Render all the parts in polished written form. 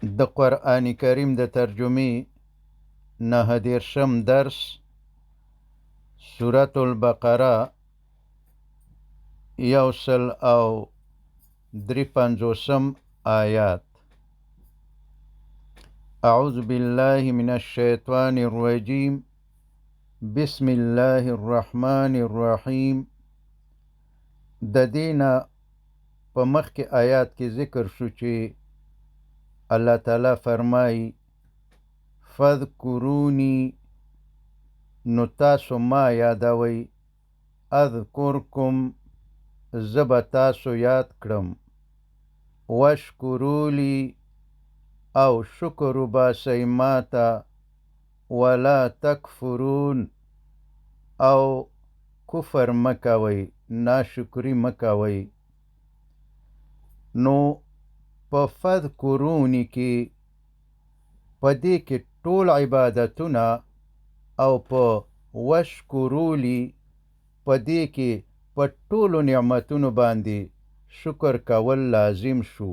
د قرآن کریم د ترجمې 9 درس سورة البقره 153 آیات. اعوذ بالله من الشیطان الرجیم بسم الله الرحمن الرحیم. د دینا په مخکې آیات کې ذکر شو چې الله تعالی فرمایي فذکرونی، نو تاسو ما یادوي، اذکرکم، زب تاسو یاد کړم، وشکرولی، او شکر وباسئ ماته، ولا تکفرون، او کفر مکوئ، ناشکری مکوئ. نو په فذکرونی کې په دې کې ټول عبادتونه او په وشکرولی په دې کې په ټولو نعمتونو باندې شکر کول لازم شو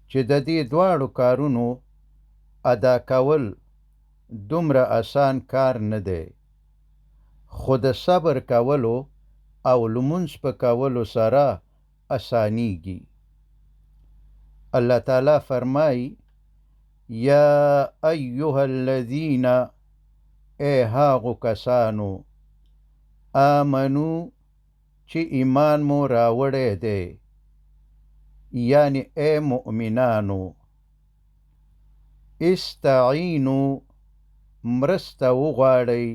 چې د دې دواړو کارونو ادا کول دومره آسان کار نه دی، خو د صبر کولو او لمونځ په کولو سره اسانیږي. الله تعالی فرمایي یا ایها الذین، ای هاغو کسانو، آمنو چې ایمان مو راوړی دی، یعنی ای مؤمنانو، استعینو، مرسته وغواړئ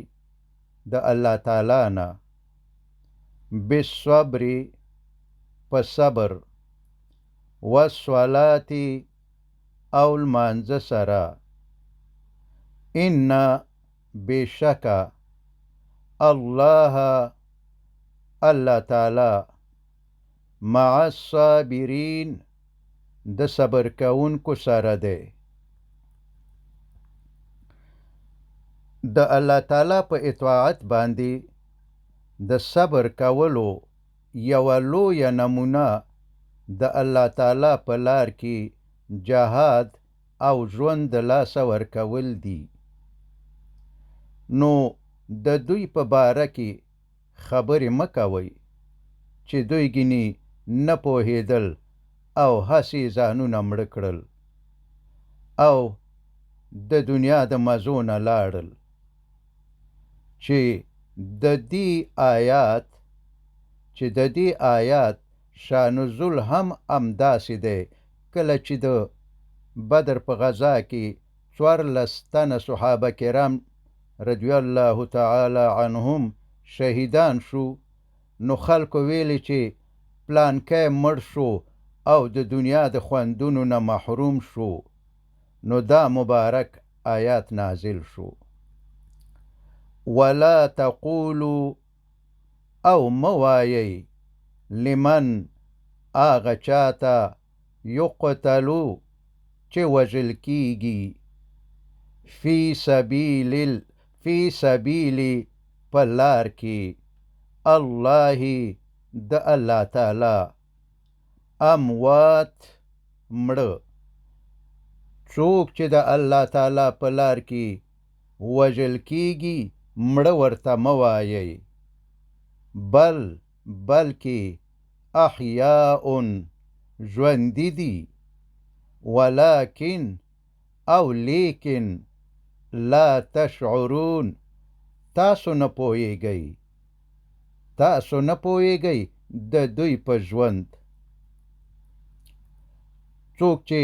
د الله تعالی نه، بالصبر، په صبر، والصلاة، او لمانځه سره، ان بشکه الله، الله تعالی، مع الصابرین، د صبر کوونکو سره دی. د الله تعالی په اطاعت باندې د صبر کولو یوه لویه نمونه د الله تعالی په لار کې جهاد او ژوند د لاسه ورکول دي. نو د دوی په باره کې خبرې مه کوئ چې دوی ګینې نه پوهېدل او هسې ځانونه مړه کړل او د دنیا د مزو نه لاړل. چې د دې آیات شان نزول هم همداسې دی. کله چې د بدر په غزا کې 14 تنه صحابه کرام رضی الله تعالی عنهم شهیدان شو، نو خلکو ویلي چې پلانکی مړ شو او د دنیا د خوندونو نه محروم شو. نو دا مبارک آیات نازل شو. ولا تقولوا، او موایي، لمن، آغا چاته، یقتلو، چې وژل کیږي، فی سبیل، په لار کې، الله، د الله تعالی، اموات، مړه. څوک چې د الله تعالی په لار کې وژل کیږي، مړه ورته مه وایئ، بلکې احیاء، ژوندي دي، ولکن، او لیکن، لا تشعرون، تاسو نه پوهیږئ د دوی په ژوند. څوک چې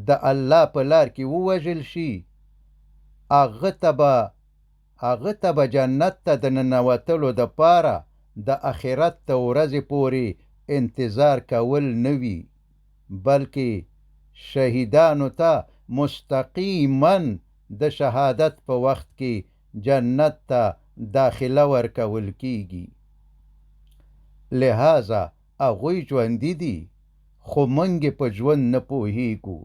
د الله په لار کې ووژل شي، هغه ته به جنت ته د ننوتلو دپاره د آخرت د ورځې پورې انتظار کول نه وي، بلکې شهیدانو ته مستقیما د شهادت په وخت کې جنت ته داخله ورکول کیږي. لہذا هغوی ژوندي دي، خو موږ په ژوند نه پوهیږو.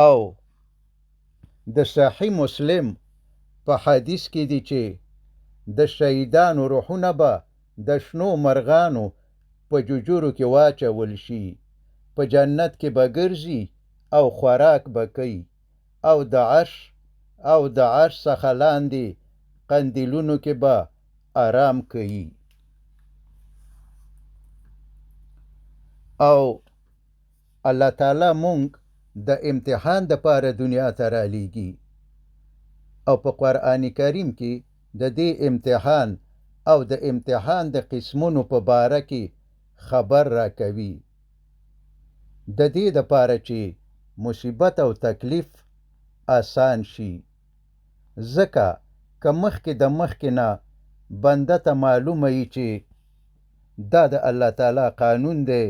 او د صحیح مسلم په حدیث کې دی چې د شهیدانو روحونه به د شنو مرغانو په جوجورو کې واچول شي، په جنت کې به ګرځي او خوراک به کوي او د عرش څخه لاندې قندیلونو کې به آرام کوي. او الله تعالی مونږ د امتحان دپاره دنیا ته رالیږي او په قرآن کریم کې د دې امتحان او د امتحان د قسمونو په باره کې خبر راکوي، د دې دپاره چې مصیبت او تکلیف آسان شي. ځکه که مخکې د مخکې نه بنده ته معلومه وي چې دا د الله تعالی قانون دی،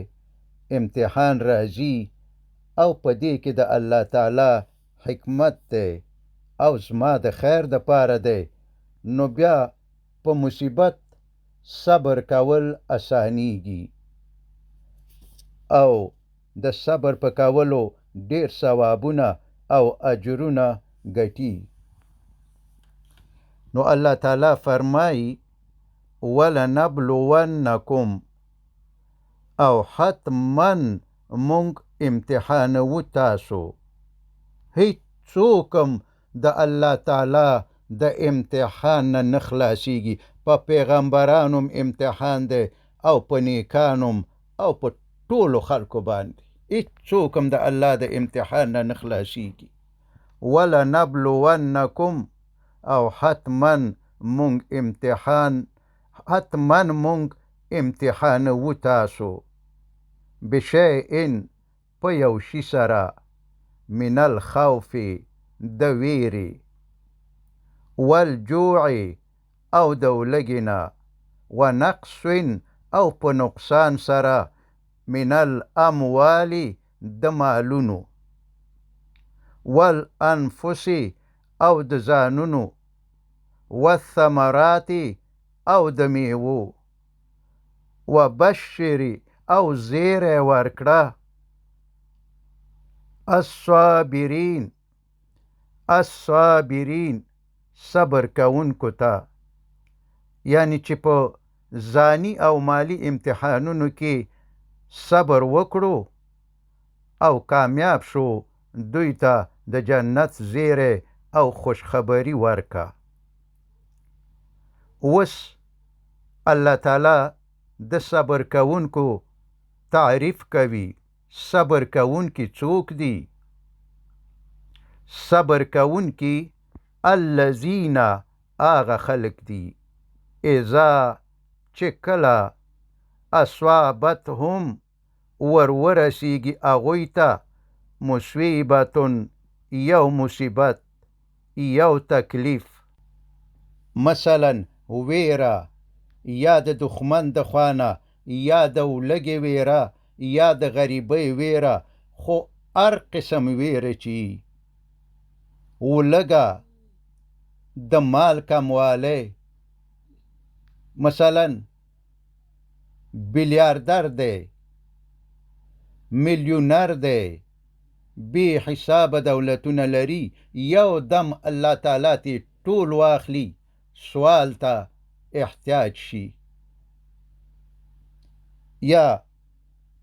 امتحان راځي او په دې کې د الله تعالی حکمت دی او زما د خیر دپاره دی، نو بیا په مصیبت صبر کول اسانیږي او د صبر په کولو ډیر ثوابونه او اجرونه ګټي. نو الله تعالی فرمایي ولنبلونکم، او حتما مونږ امتحانو تاسو. هیڅوکم د الله تعالی د امتحان نه خلاصیږي. په پیغمبرانو امتحان دی او په نیکانو او په ټولو خلکو باندې، هیڅوکم د الله د امتحان نه خلاصیږي. ولنبلونکم، او حتما مونږ امتحانو تاسو بشیء په یو شي سره من الخوف د ویرې، والجوع او د ولږې، ونقص او په نقصان سره من الاموال د مالونو، والانفس او د ځانونو، والثمرات او د میوو، وبشر او زیری ورکړه الصابرین صبر کوونکو ته. یعنی چې په ځاني او مالی امتحانونو کې صبر وکړو او کامیاب شو، دوی ته د جنت زیری او خوشخبری ورکه. اوس الله تعالی د صبر کوونکو تعریف کوي. صبر کوونکي څوک دي؟ صبر کوونکي الذین، آغا خلق دي، اذا چې کله اصابتهم ورسیږي اغوی ته مصیبتون یو مصیبت، یو تکلیف، مثلا ویره، یا د دښمن د خوانه، یا د ولږې ویره، یا د غریبۍ ویره، خو هر قسم ویره چې ولږه د مال کموالی، مثلا بیلیاردر دی، میلیونر دی، بی حساب دولتونه لري، یو دم الله تعالی تی ټول واخلي، سوال ته احتیاج شي، یا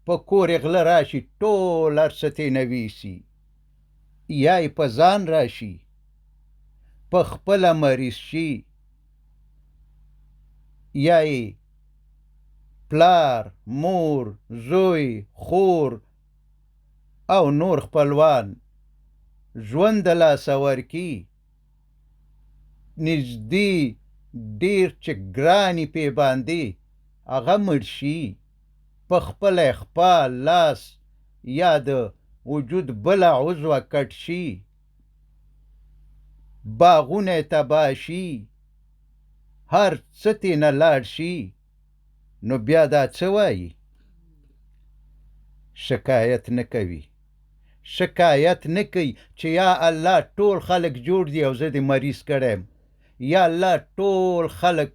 په کور غله راشي ټول هر څه ترېنه ویسي، یا یې په ځان راشي، په خپله مریض شي، یا یې پلار، مور، زوی، خور او نور خپلوان ژوند د لاسه ورکي، نږدې ډیر چې ګرانې پې باندې هغه مړ شي، په خپله خپه، لاس یا د وجود بله عضوه کټ شي، باغونه یې تباه شي، هر څه ترېنه لاړ شي، نو بیا دا څه وایي؟ شکایت نه کوي. شکایت نه کوي چې یا الله ټول خلک جوړ دي او زه دې مریض کړی، یا الله ټول خلک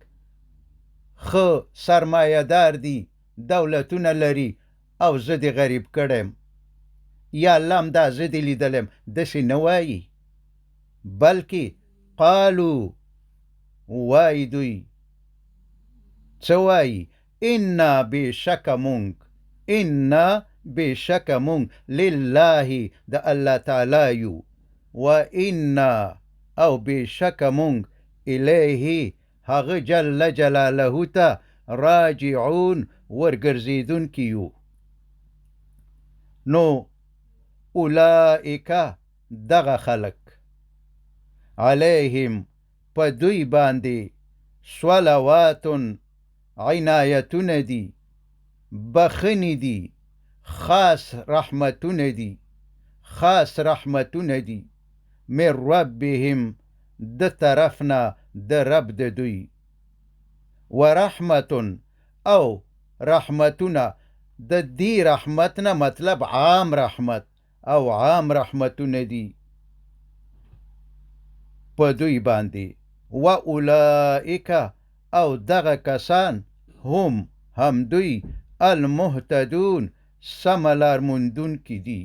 ښه سرمایه دار دي، دولتونه لري او زه دې غریب کړی، یا الله همدا زه دې لیدلی یم، داسې نه وایي، بلکې قالو وایي دوی څه وایي؟ انا بېشکه مونږ، انا بشک مونږ لله د الله تعالی یو، و انا او بشک مونږ الیه هغه جل جلاله ته راجعون ورګرځیدون کیو. نو اولئک دغه خلق علیهم په دوی باندې صلوات عنایتون دی، بخنی دی، خاص رحمتون دی، من ربهم د طرفنا د رب د دوی، ورحمتون او رحمتونه د دی رحمتنا مطلب عام رحمت او عام رحمتون دی په دوی باندې، و اولئک او دغه کسان هم دوی المهتدون سملار مندون کی دی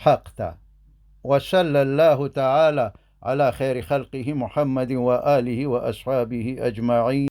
حق تا. وصلى الله تعالى على خير خلقه محمد وآله وأصحابه أجمعين.